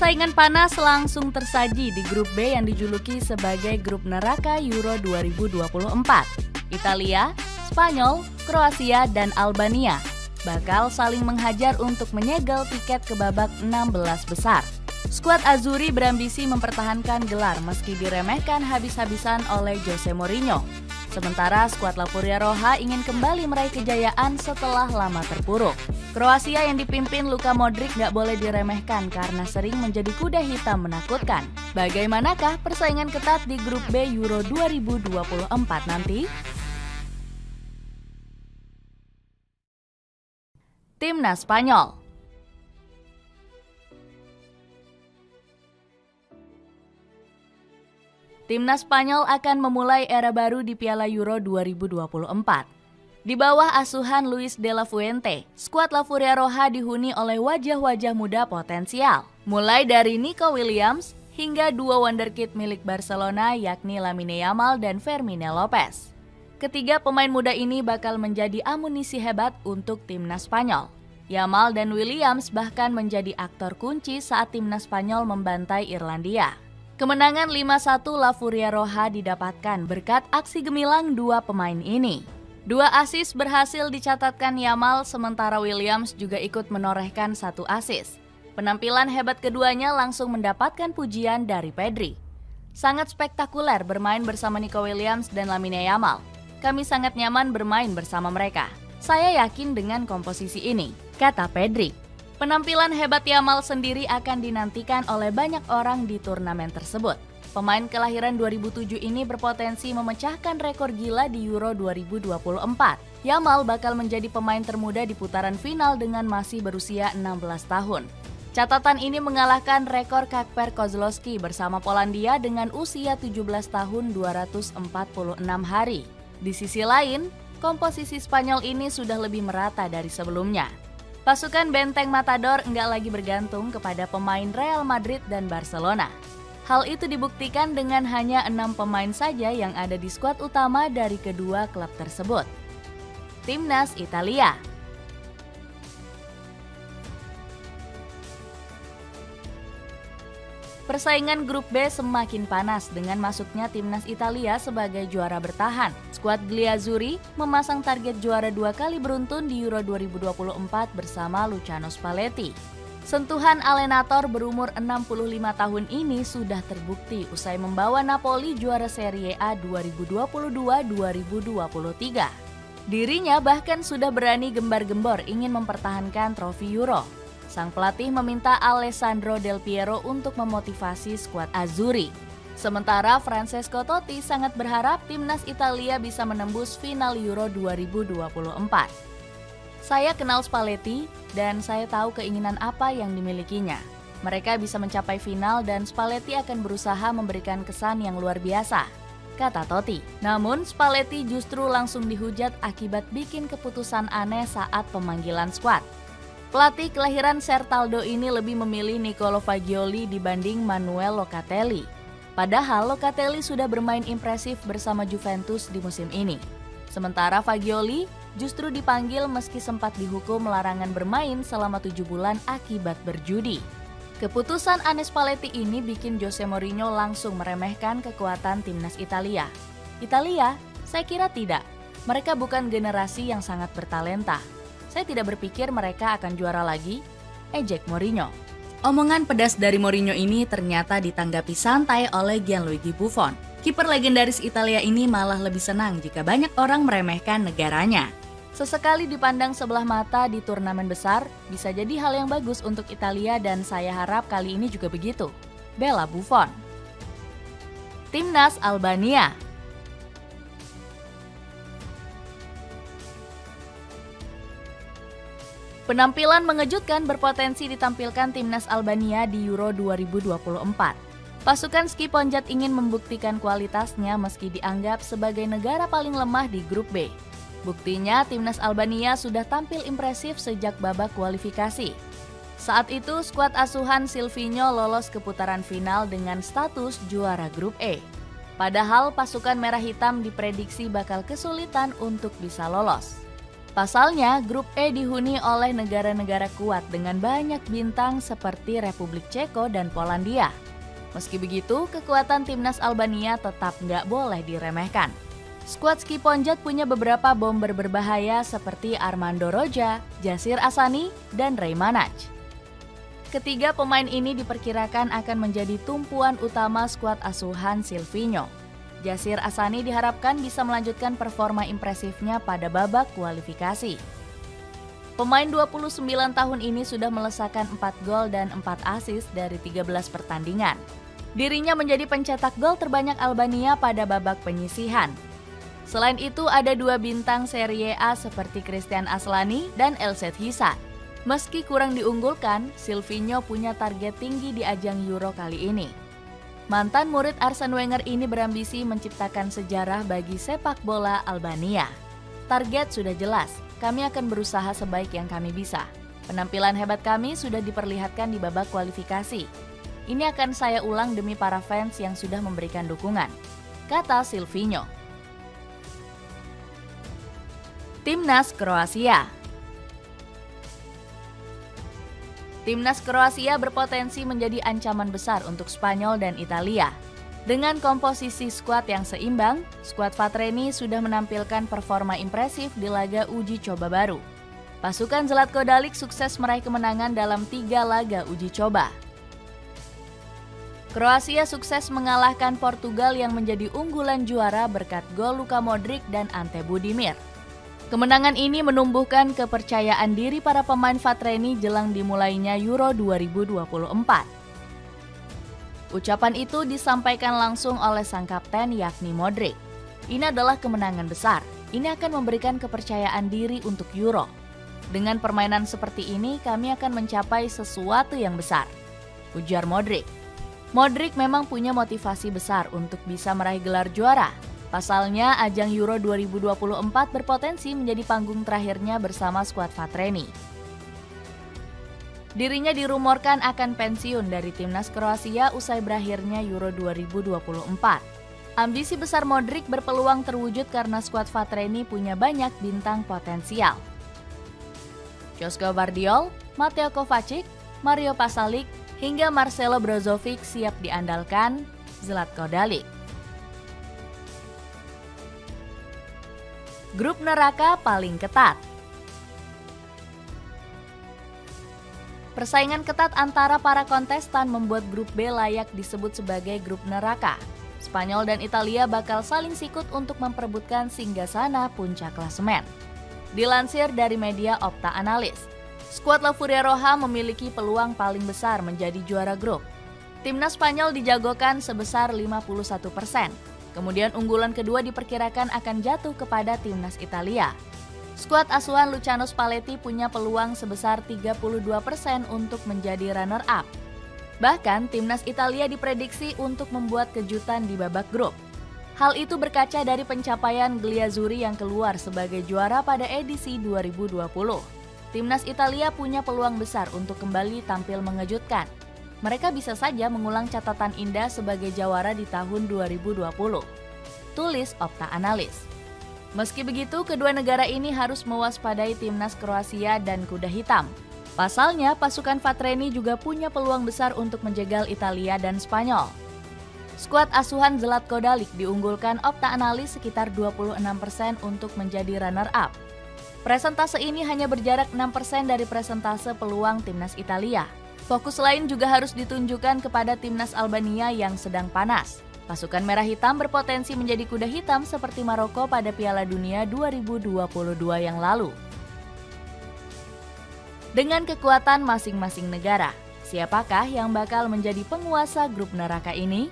Persaingan panas langsung tersaji di grup B yang dijuluki sebagai grup neraka Euro 2024. Italia, Spanyol, Kroasia, dan Albania bakal saling menghajar untuk menyegel tiket ke babak 16 besar. Skuad Azzurri berambisi mempertahankan gelar meski diremehkan habis-habisan oleh Jose Mourinho. Sementara skuad La Furia Roja ingin kembali meraih kejayaan setelah lama terpuruk. Kroasia yang dipimpin Luka Modric gak boleh diremehkan karena sering menjadi kuda hitam menakutkan. Bagaimanakah persaingan ketat di grup B Euro 2024 nanti? Timnas Spanyol. Timnas Spanyol akan memulai era baru di Piala Euro 2024. Di bawah asuhan Luis de la Fuente, skuad La Furia Roja dihuni oleh wajah-wajah muda potensial. Mulai dari Nico Williams hingga dua wonderkid milik Barcelona yakni Lamine Yamal dan Fermín López. Ketiga pemain muda ini bakal menjadi amunisi hebat untuk timnas Spanyol. Yamal dan Williams bahkan menjadi aktor kunci saat timnas Spanyol membantai Irlandia. Kemenangan 5-1 La Furia Roja didapatkan berkat aksi gemilang dua pemain ini. Dua assist berhasil dicatatkan Yamal, sementara Williams juga ikut menorehkan satu assist. Penampilan hebat keduanya langsung mendapatkan pujian dari Pedri. Sangat spektakuler bermain bersama Nico Williams dan Lamine Yamal. Kami sangat nyaman bermain bersama mereka. Saya yakin dengan komposisi ini, kata Pedri. Penampilan hebat Yamal sendiri akan dinantikan oleh banyak orang di turnamen tersebut. Pemain kelahiran 2007 ini berpotensi memecahkan rekor gila di Euro 2024. Yamal bakal menjadi pemain termuda di putaran final dengan masih berusia 16 tahun. Catatan ini mengalahkan rekor Kacper Kozlowski bersama Polandia dengan usia 17 tahun 246 hari. Di sisi lain, komposisi Spanyol ini sudah lebih merata dari sebelumnya. Pasukan benteng Matador enggak lagi bergantung kepada pemain Real Madrid dan Barcelona. Hal itu dibuktikan dengan hanya 6 pemain saja yang ada di skuad utama dari kedua klub tersebut. Timnas Italia. Persaingan grup B semakin panas dengan masuknya timnas Italia sebagai juara bertahan. Skuad Gliazzurri memasang target juara 2 kali beruntun di Euro 2024 bersama Luciano Spalletti. Sentuhan Allenatore berumur 65 tahun ini sudah terbukti usai membawa Napoli juara Serie A 2022-2023. Dirinya bahkan sudah berani gembar-gembor ingin mempertahankan trofi Euro. Sang pelatih meminta Alessandro Del Piero untuk memotivasi skuad Azzurri. Sementara Francesco Totti sangat berharap timnas Italia bisa menembus final Euro 2024. Saya kenal Spalletti dan saya tahu keinginan apa yang dimilikinya. Mereka bisa mencapai final dan Spalletti akan berusaha memberikan kesan yang luar biasa, kata Totti. Namun Spalletti justru langsung dihujat akibat bikin keputusan aneh saat pemanggilan skuad. Pelatih kelahiran Sertaldo ini lebih memilih Niccolò Fagioli dibanding Manuel Locatelli. Padahal Locatelli sudah bermain impresif bersama Juventus di musim ini. Sementara Fagioli justru dipanggil meski sempat dihukum larangan bermain selama 7 bulan akibat berjudi. Keputusan Anes Spalletti ini bikin Jose Mourinho langsung meremehkan kekuatan timnas Italia. Italia? Saya kira tidak. Mereka bukan generasi yang sangat bertalenta. Saya tidak berpikir mereka akan juara lagi, ejek Mourinho. Omongan pedas dari Mourinho ini ternyata ditanggapi santai oleh Gianluigi Buffon. Kiper legendaris Italia ini malah lebih senang jika banyak orang meremehkan negaranya. Sesekali dipandang sebelah mata di turnamen besar, bisa jadi hal yang bagus untuk Italia dan saya harap kali ini juga begitu. Bella Buffon. Timnas Albania. Penampilan mengejutkan berpotensi ditampilkan timnas Albania di Euro 2024. Pasukan ski ponjat ingin membuktikan kualitasnya meski dianggap sebagai negara paling lemah di grup B. Buktinya, timnas Albania sudah tampil impresif sejak babak kualifikasi. Saat itu, skuad asuhan Silvinho lolos ke putaran final dengan status juara grup E. Padahal pasukan merah hitam diprediksi bakal kesulitan untuk bisa lolos. Pasalnya, grup E dihuni oleh negara-negara kuat dengan banyak bintang seperti Republik Ceko dan Polandia. Meski begitu, kekuatan timnas Albania tetap nggak boleh diremehkan. Skuad Ski Ponjat punya beberapa bomber berbahaya seperti Armando Roja, Jasir Asani, dan Ray Manaj. Ketiga pemain ini diperkirakan akan menjadi tumpuan utama skuad asuhan Silvinho. Jasir Asani diharapkan bisa melanjutkan performa impresifnya pada babak kualifikasi. Pemain 29 tahun ini sudah melesakkan 4 gol dan 4 assist dari 13 pertandingan. Dirinya menjadi pencetak gol terbanyak Albania pada babak penyisihan. Selain itu ada 2 bintang Serie A seperti Christian Aslani dan Elset Hisa. Meski kurang diunggulkan, Silvinho punya target tinggi di ajang Euro kali ini. Mantan murid Arsene Wenger ini berambisi menciptakan sejarah bagi sepak bola Albania. Target sudah jelas, kami akan berusaha sebaik yang kami bisa. Penampilan hebat kami sudah diperlihatkan di babak kualifikasi. Ini akan saya ulang demi para fans yang sudah memberikan dukungan, kata Silvinho. Timnas Kroasia. Timnas Kroasia berpotensi menjadi ancaman besar untuk Spanyol dan Italia. Dengan komposisi skuad yang seimbang, skuad Vatreni sudah menampilkan performa impresif di laga uji coba baru. Pasukan Zlatko Dalic sukses meraih kemenangan dalam 3 laga uji coba. Kroasia sukses mengalahkan Portugal yang menjadi unggulan juara berkat gol Luka Modric dan Ante Budimir. Kemenangan ini menumbuhkan kepercayaan diri para pemain Vatreni jelang dimulainya Euro 2024. Ucapan itu disampaikan langsung oleh sang kapten yakni Modric. Ini adalah kemenangan besar. Ini akan memberikan kepercayaan diri untuk Euro. Dengan permainan seperti ini kami akan mencapai sesuatu yang besar, ujar Modric. Modric memang punya motivasi besar untuk bisa meraih gelar juara. Pasalnya, ajang Euro 2024 berpotensi menjadi panggung terakhirnya bersama skuad Vatreni. Dirinya dirumorkan akan pensiun dari timnas Kroasia usai berakhirnya Euro 2024. Ambisi besar Modric berpeluang terwujud karena skuad Vatreni punya banyak bintang potensial. Joško Gvardiol, Mateo Kovacic, Mario Pasalic, hingga Marcelo Brozovic siap diandalkan Zlatko Dalic. Grup neraka paling ketat. Persaingan ketat antara para kontestan membuat grup B layak disebut sebagai grup neraka. Spanyol dan Italia bakal saling sikut untuk memperebutkan singgasana puncak klasemen. Dilansir dari media Opta Analyst, skuad La Furia Roja memiliki peluang paling besar menjadi juara grup. Timnas Spanyol dijagokan sebesar 51%. Kemudian unggulan kedua diperkirakan akan jatuh kepada timnas Italia. Skuad asuhan Luciano Spalletti punya peluang sebesar 32% untuk menjadi runner-up. Bahkan timnas Italia diprediksi untuk membuat kejutan di babak grup. Hal itu berkaca dari pencapaian Gliazzurri yang keluar sebagai juara pada edisi 2020. Timnas Italia punya peluang besar untuk kembali tampil mengejutkan. Mereka bisa saja mengulang catatan indah sebagai jawara di tahun 2020. Tulis Opta Analyst. Meski begitu, kedua negara ini harus mewaspadai timnas Kroasia dan kuda hitam. Pasalnya, pasukan Vatreni juga punya peluang besar untuk menjegal Italia dan Spanyol. Skuad asuhan Zlatko Dalic diunggulkan Opta Analyst sekitar 26% untuk menjadi runner-up. Presentase ini hanya berjarak 6% dari presentase peluang timnas Italia. Fokus lain juga harus ditunjukkan kepada timnas Albania yang sedang panas. Pasukan merah hitam berpotensi menjadi kuda hitam seperti Maroko pada Piala Dunia 2022 yang lalu. Dengan kekuatan masing-masing negara, siapakah yang bakal menjadi penguasa grup neraka ini?